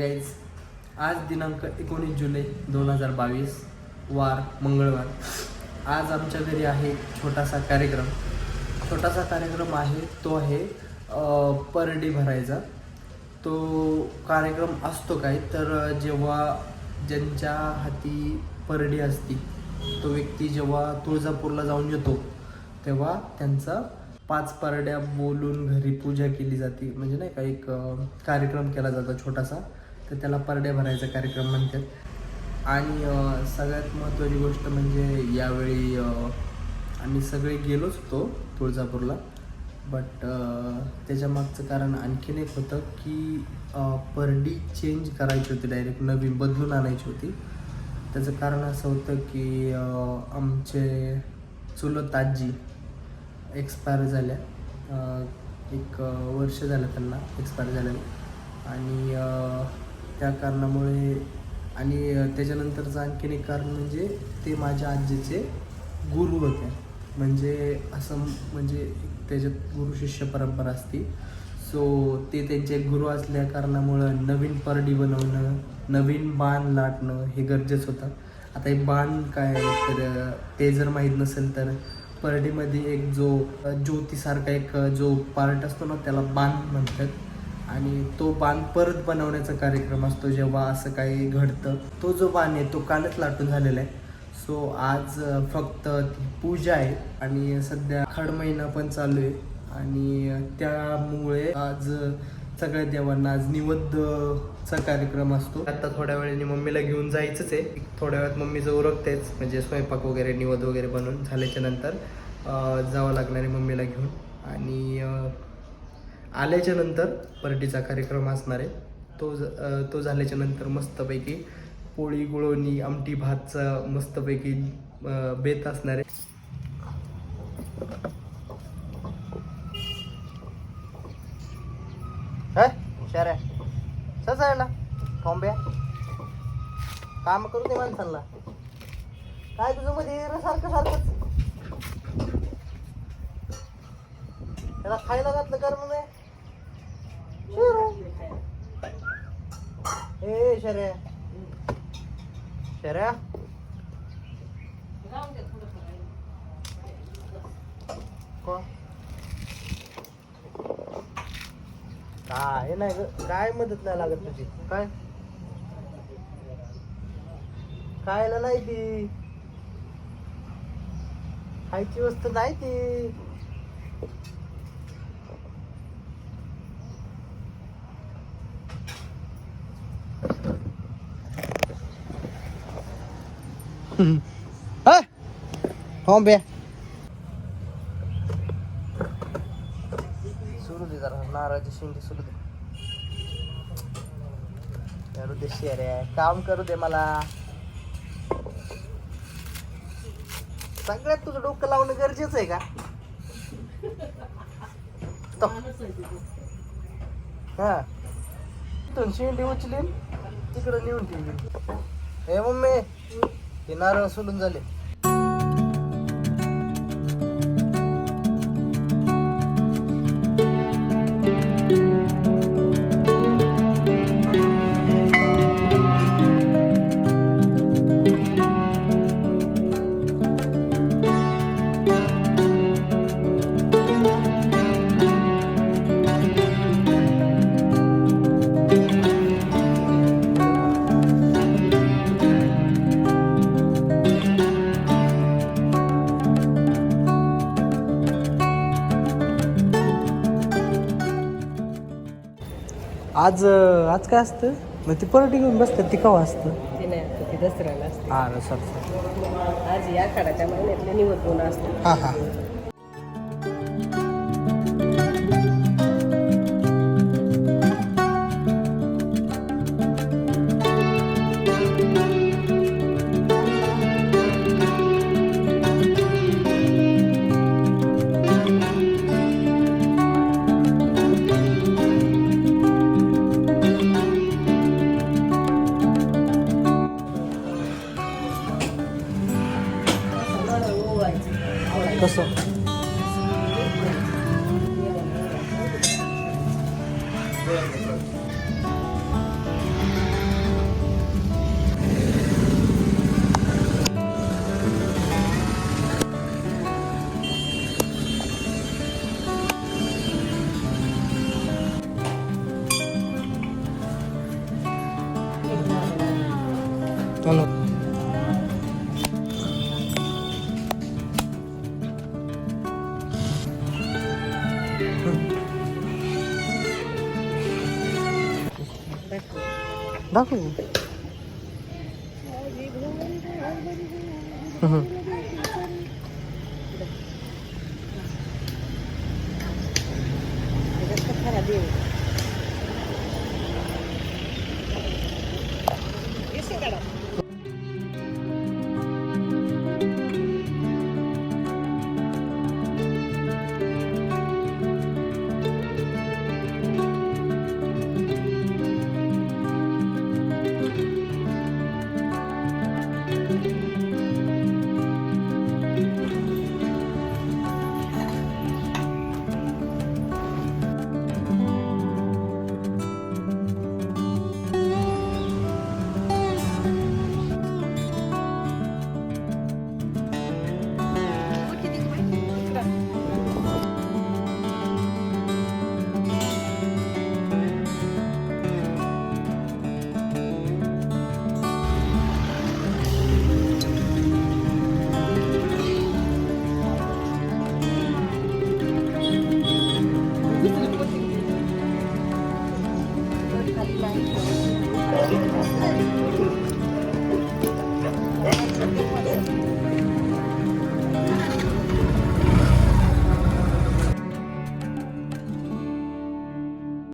Guys, आज दिनांक 19 जुलै 2022 वार मंगळवार. आज आमच्या घरी आहे छोटासा कार्यक्रम. आहे तो आहे परडी भरायचा. तो कार्यक्रम असतो काय तर जेव्हा ज्यांच्या हाती परडी असती तो व्यक्ती जेव्हा तुळजापूरला जाऊन येतो तेव्हा त्यांचा 5 परड्या बोलून घरी पूजा केली जाते. म्हणजे नाही का एक कार्यक्रम केला जातो छोटासा, तर त्याला परड्या भरायचा कार्यक्रम म्हणतात. आणि सगळ्यात महत्त्वाची गोष्ट म्हणजे यावेळी आम्ही सगळे गेलोच होतो तुळजापूरला. बट त्याच्या मागचं कारण आणखीन एक होतं की परडी चेंज करायची होती, डायरेक्ट नवीन बदलून आणायची होती. त्याचं कारण असं होतं की आमचे चुलत आजी एक्सपायर झाल्या. 1 वर्ष झालं त्यांना एक्सपायर झालेलं. आणि त्या कारणामुळे आणि त्याच्यानंतरचं आणखीन एक कारण म्हणजे ते माझ्या आजीचे गुरु होते. म्हणजे असं म्हणजे त्याच्यात गुरु शिष्य परंपरा असती. सो ते त्यांचे गुरु असल्या कारणामुळं नवीन परडी बनवणं, नवीन बाण लाटणं हे गरजेचं होतं. आता हे बाण काय तर ते जर माहीत नसेल तर परडीमध्ये एक जो ज्योतीसारखा एक जो पार्ट असतो ना त्याला बाण म्हणतात. आणि तो बाण परत बनवण्याचा कार्यक्रम असतो जेव्हा असं काही घडतं. तो जो बाण आहे तो कालच लाटून झालेला आहे. सो आज फक्त ती पूजा आहे आणि सध्या आखाड महिना पण चालू आहे. आणि त्यामुळे आज सगळ्या देवांना आज निवेद्यचा कार्यक्रम असतो. आता थोड्या वेळाने मम्मीला घेऊन जायचंच आहे. थोड्या वेळात मम्मीचं उरकतेच, म्हणजे स्वयंपाक वगैरे निवेद वगैरे बनवून झाल्याच्या नंतर जावं लागणार आहे मम्मीला घेऊन. आणि आल्याच्या नंतर परडीचा कार्यक्रम असणार आहे. तो झाल्याच्या नंतर मस्तपैकी पोळी गुळवणी आमटी भातचा मस्तपैकी बेत असणार आहे. शर्या ससायला ठोंब्या काम करू दे माणसांना. काय तुझं मध्ये सारखंच त्याला खायला घातलं कर मग ए शर्या काय नाही ग, काय मदत नाही लागत तुझी. काय खायला नाही ती खायची वस्तू नाही ती. बे सुरू दे जरा नारळाची शेंडी सुरू दे. करू दे शेऱ्या, काम करू दे मला. सगळ्यात तुझं डोकं लावणं गरजेचं आहे का? हा इथून शेंडी उचलीन तिकडं नेऊन ठेवली. हे मम्मी ते नारळ सोडून झाले. आज काय असतं मग ती परडी घेऊन बसतात ती केव्हा असतं? ते नाही असतं, ते दसऱ्याला असतं. हां सर आज या आखाडाच्या महिन्यातले निवडून असतं. हां हां कसं दाखव. त्याच्यात कथारा देव